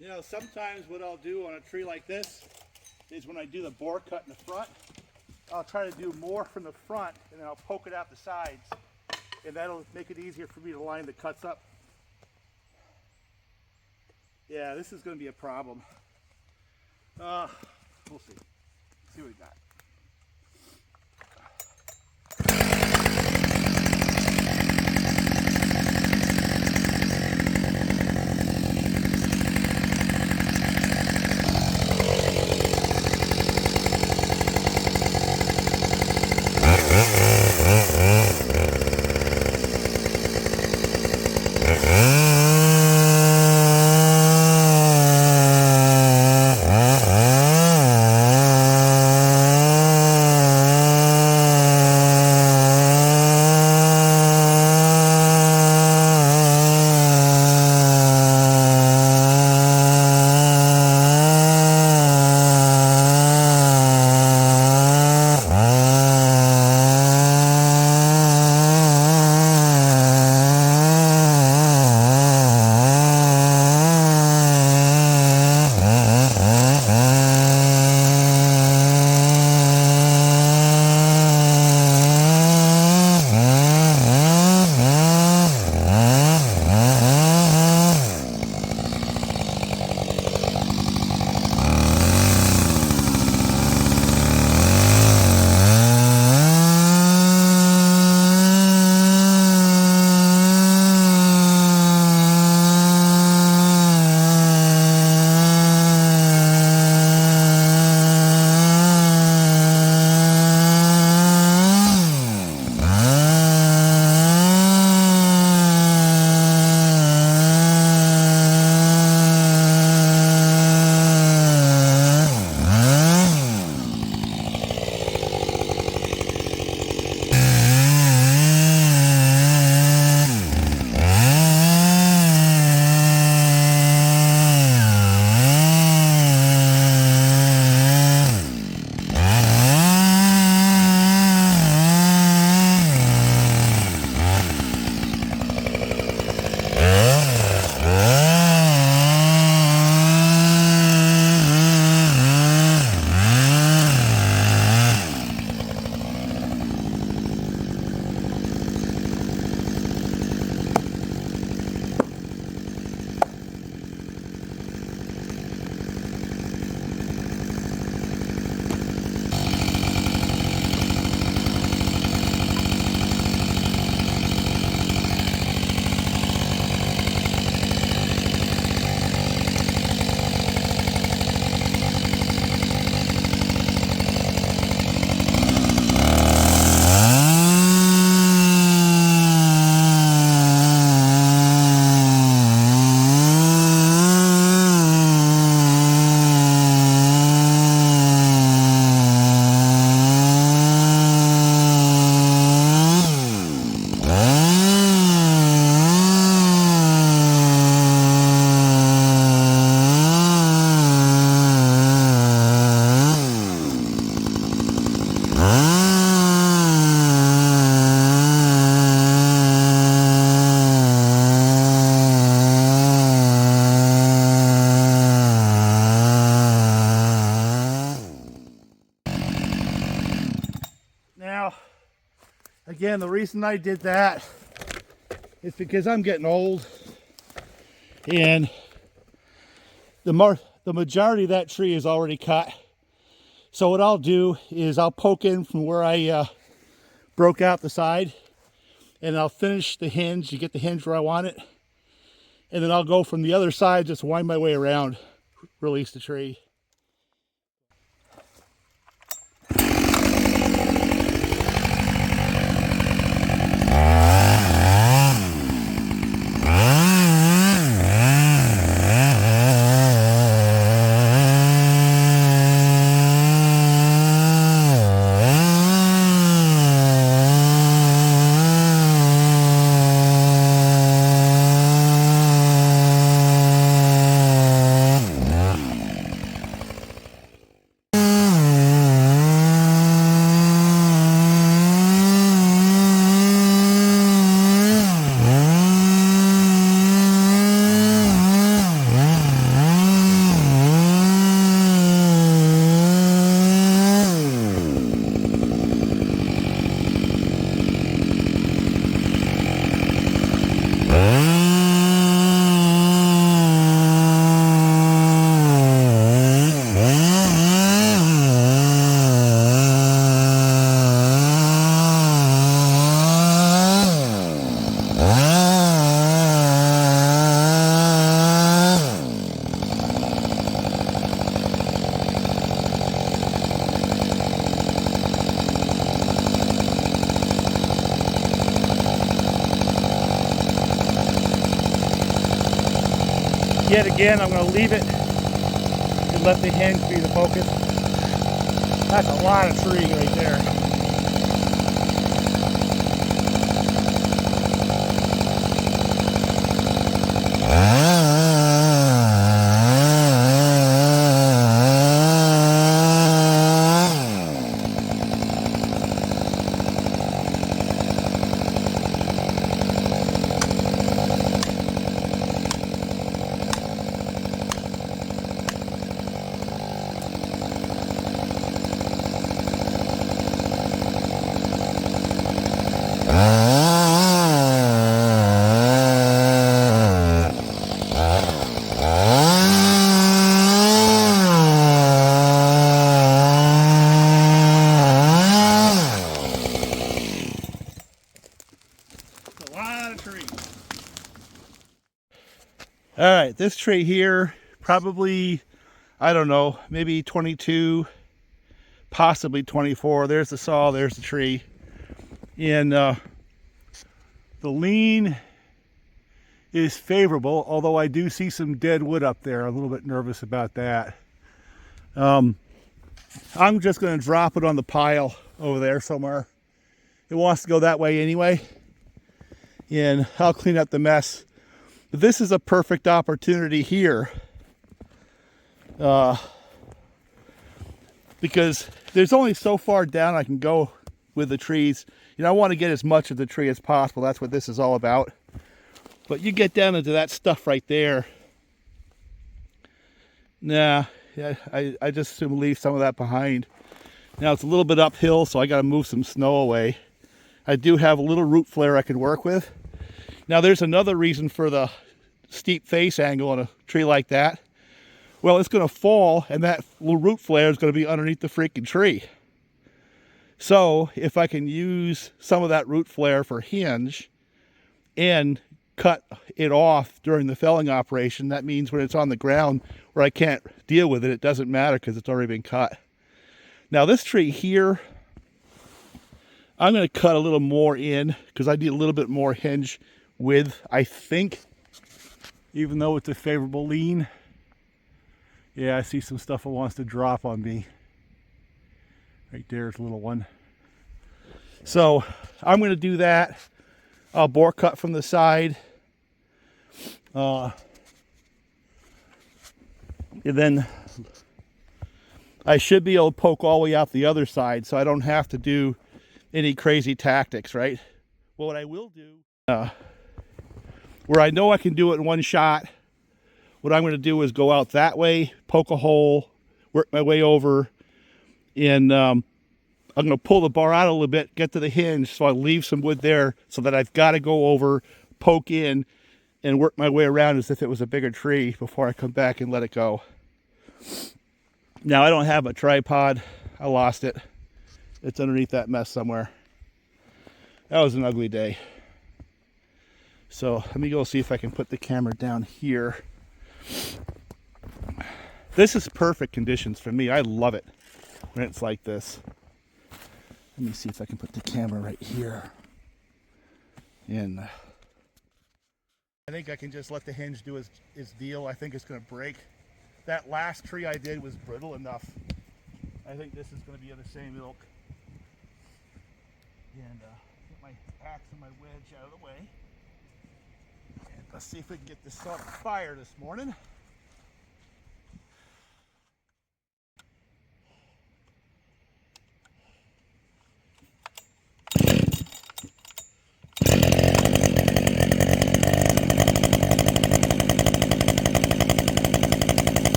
You know, sometimes what I'll do on a tree like this is when I do the bore cut in the front, I'll try to do more from the front and then I'll poke it out the sides. And that'll make it easier for me to line the cuts up. Yeah, this is going to be a problem. We'll see. See what we got. Again, the reason I did that is because I'm getting old and the majority of that tree is already cut. So what I'll do is I'll poke in from where I broke out the side, and I'll finish the hinge to get the hinge where I want it. And then I'll go from the other side, just wind my way around, release the tree. Yet again, I'm going to leave it and let the hinge be the focus. That's a lot of tree right there. All right, this tree here, probably, I don't know, maybe 22, possibly 24. There's the saw, there's the tree. And the lean is favorable, although I do see some dead wood up there. I'm a little bit nervous about that. I'm just going to drop it on the pile over there somewhere. It wants to go that way anyway. And I'll clean up the mess. But this is a perfect opportunity here, because there's only so far down I can go with the trees. You know, I want to get as much of the tree as possible. That's what this is all about. But you get down into that stuff right there. Nah, yeah, I just assume leave some of that behind. Now it's a little bit uphill, so I got to move some snow away. I do have a little root flare I can work with. Now there's another reason for the steep face angle on a tree like that. Well, it's going to fall, and that little root flare is going to be underneath the freaking tree. So if I can use some of that root flare for hinge and cut it off during the felling operation, that means when it's on the ground where I can't deal with it, it doesn't matter because it's already been cut. Now this tree here, I'm going to cut a little more in because I need a little bit more hinge width, I think, even though it's a favorable lean. Yeah, I see some stuff that wants to drop on me. Right there's a little one. So I'm going to do that. I'll bore cut from the side. And then I should be able to poke all the way out the other side, so I don't have to do any crazy tactics, right? Well, what I will do, where I know I can do it in one shot, what I'm going to do is go out that way, poke a hole, work my way over, and I'm going to pull the bar out a little bit, get to the hinge, so I leave some wood there so that I've got to go over, poke in, and work my way around as if it was a bigger tree before I come back and let it go. Now, I don't have a tripod. I lost it. It's underneath that mess somewhere. That was an ugly day. So let me go see if I can put the camera down here. This is perfect conditions for me. I love it when it's like this. Let me see if I can put the camera right here. And I think I can just let the hinge do his deal. I think it's going to break. That last tree I did was brittle enough. I think this is going to be of the same ilk. And get my axe and my wedge out of the way. And let's see if we can get this on fire this morning.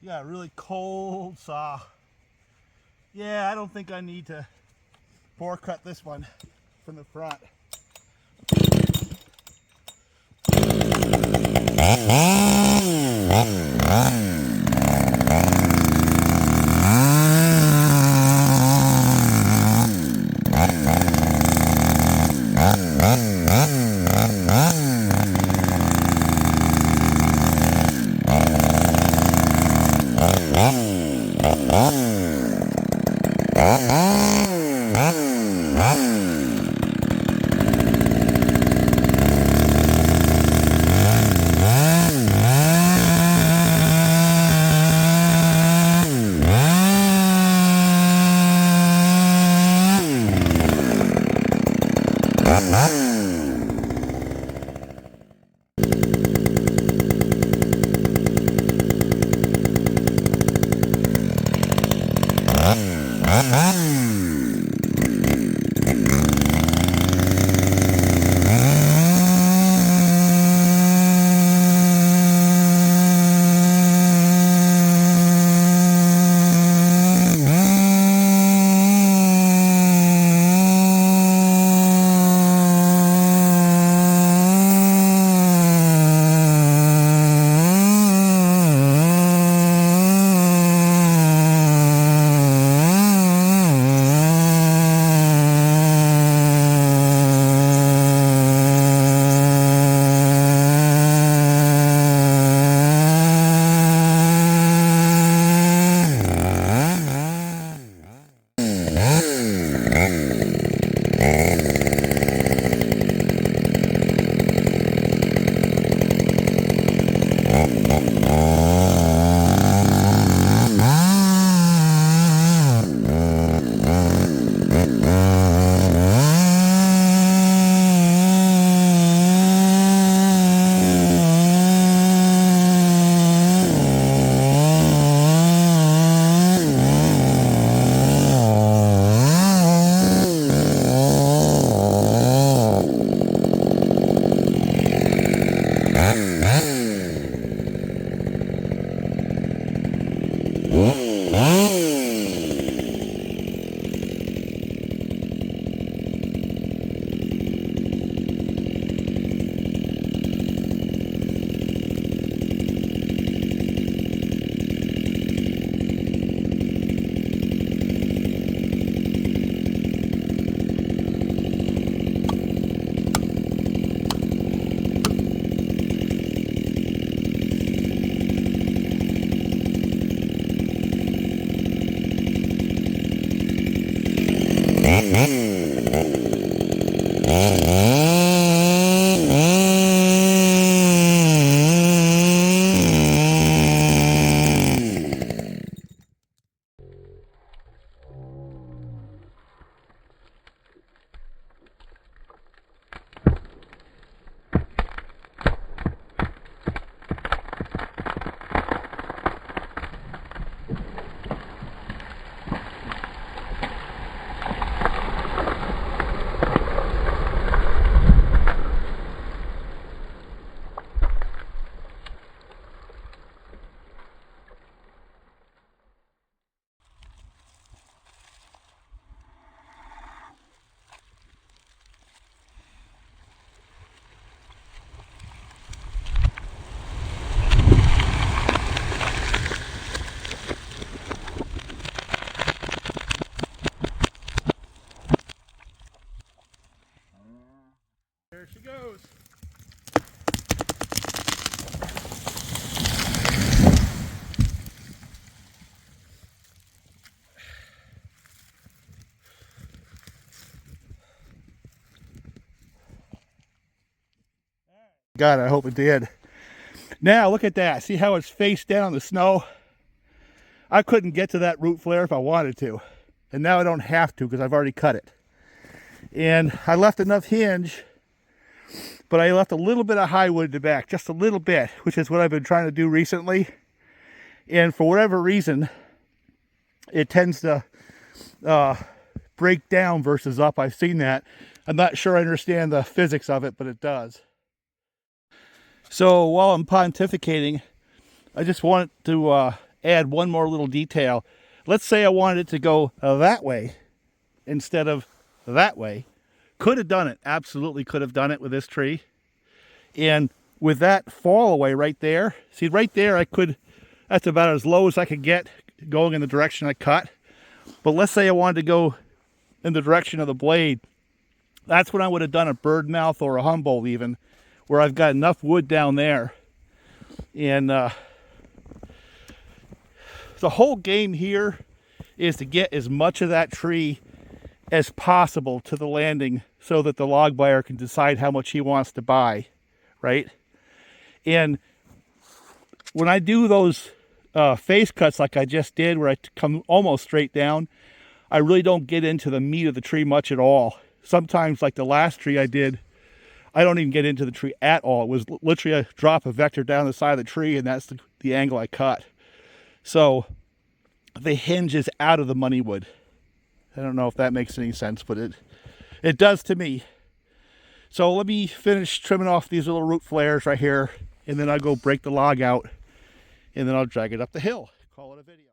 Yeah, really cold saw. Yeah, I don't think I need to bore cut this one from the front. God, I hope it did. Now look at that. See how it's face down on the snow? I couldn't get to that root flare if I wanted to. And now I don't have to because I've already cut it. And I left enough hinge, but I left a little bit of high wood in the back, just a little bit, which is what I've been trying to do recently. And for whatever reason, it tends to break down versus up. I've seen that. I'm not sure I understand the physics of it, but it does. So while I'm pontificating, I just want to add one more little detail. Let's say I wanted it to go that way instead of that way. Could have done it. Absolutely could have done it with this tree. And with that fall away right there, see right there, that's about as low as I could get going in the direction I cut. But let's say I wanted to go in the direction of the blade. That's when I would have done a bird mouth or a Humboldt even, where I've got enough wood down there. And the whole game here is to get as much of that tree as possible to the landing so that the log buyer can decide how much he wants to buy, right? And when I do those face cuts like I just did, where I come almost straight down, I really don't get into the meat of the tree much at all. Sometimes, like the last tree I did, I don't even get into the tree at all. It was literally a drop of vector down the side of the tree, and that's the angle I cut. So the hinge is out of the money wood. I don't know if that makes any sense, but it does to me. So let me finish trimming off these little root flares right here, and then I'll go break the log out, and then I'll drag it up the hill. Call it a video.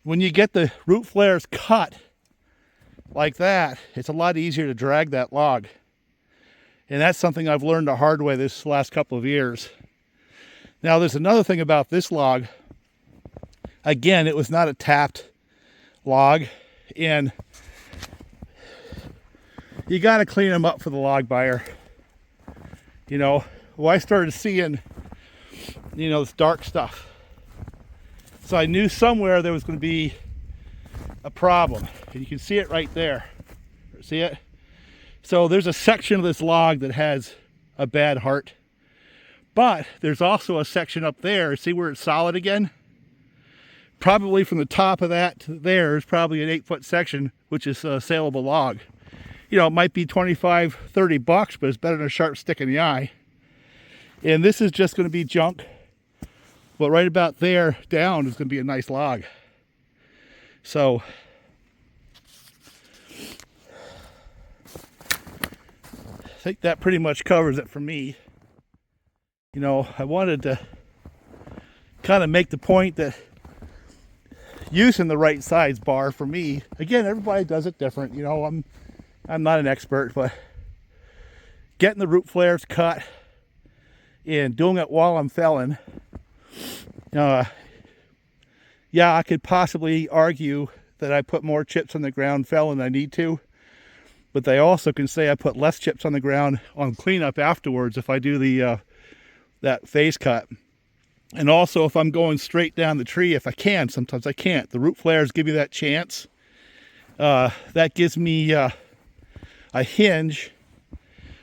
When you get the root flares cut like that, it's a lot easier to drag that log. And that's something I've learned the hard way this last couple of years. Now there's another thing about this log. Again, it was not a tapped log, and you got to clean them up for the log buyer. You know, well, I started seeing, you know, this dark stuff. So I knew somewhere there was going to be a problem. And you can see it right there. See it? So there's a section of this log that has a bad heart. But there's also a section up there. See where it's solid again? Probably from the top of that to there is probably an 8-foot section, which is a saleable log. You know, it might be 25, 30 bucks, but it's better than a sharp stick in the eye. And this is just going to be junk. But right about there down is going to be a nice log. So I think that pretty much covers it for me. You know, I wanted to kind of make the point that using the right size bar for me, again, everybody does it different. You know, I'm not an expert, but getting the root flares cut and doing it while I'm felling, yeah, I could possibly argue that I put more chips on the ground felling than I need to, but they also can say I put less chips on the ground on cleanup afterwards if I do the that phase cut. And also if I'm going straight down the tree, if I can, sometimes I can't. The root flares give you that chance. That gives me a hinge,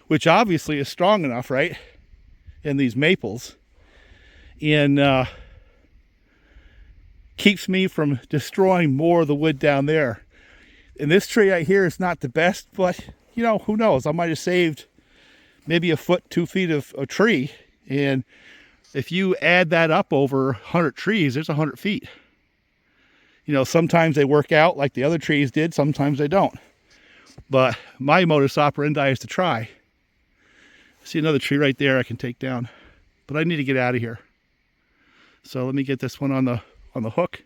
which obviously is strong enough, right, in these maples, and keeps me from destroying more of the wood down there. And this tree right here is not the best, but you know, who knows? I might have saved maybe a foot, 2 feet of a tree. And if you add that up over 100 trees, there's 100 feet. You know, sometimes they work out like the other trees did, sometimes they don't. But my modus operandi is to try. See another tree right there I can take down, but I need to get out of here. So let me get this one on the hook,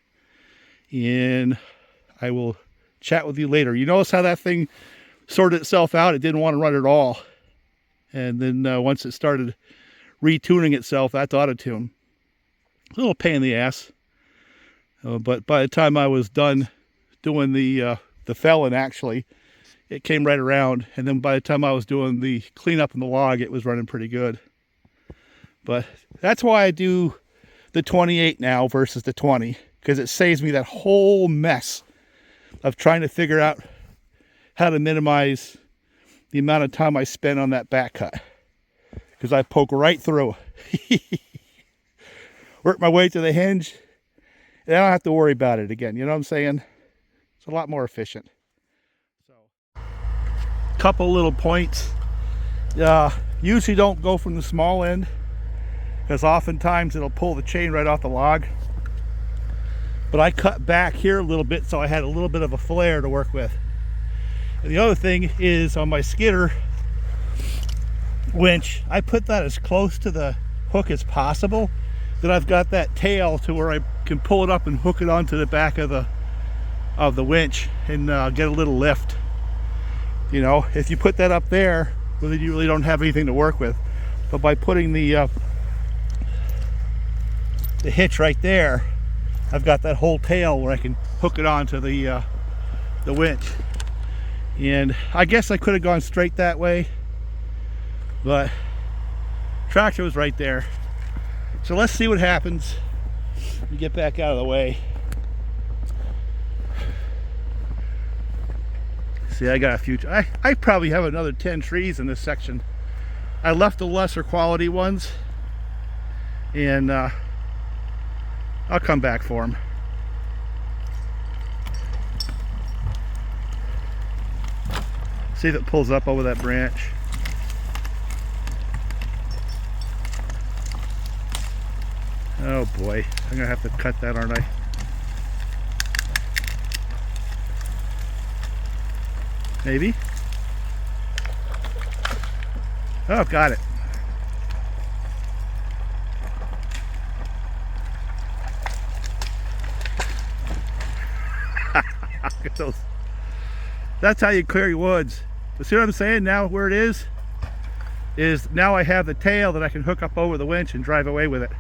and I will chat with you later. You notice how that thing sorted itself out? It didn't want to run at all. And then once it started retuning itself, that's auto tune. A little pain in the ass. But by the time I was done doing the felling, actually, it came right around. And then by the time I was doing the cleanup in the log, it was running pretty good. But that's why I do the 28 now versus the 20, because it saves me that whole mess of trying to figure out how to minimize the amount of time I spend on that back cut, because I poke right through. Work my way to the hinge, and I don't have to worry about it again. You know what I'm saying? It's a lot more efficient. So, couple little points. Usually don't go from the small end, because oftentimes it'll pull the chain right off the log. But I cut back here a little bit, so I had a little bit of a flare to work with. And the other thing is, on my skidder winch, I put that as close to the hook as possible, that I've got that tail to where I can pull it up and hook it onto the back of the winch and get a little lift. You know, if you put that up there, well, then you really don't have anything to work with. But by putting the hitch right there, I've got that whole tail where I can hook it onto the winch. And I guess I could have gone straight that way, but tractor was right there. So let's see what happens. Let me get back out of the way. See, I got a few. I probably have another 10 trees in this section. I left the lesser quality ones, and I'll come back for them. See if it pulls up over that branch. Oh boy, I'm gonna have to cut that, aren't I? Maybe. Oh, got it. Look at those. That's how you clear your woods. But see what I'm saying? Now where it is now I have the tail that I can hook up over the winch and drive away with it.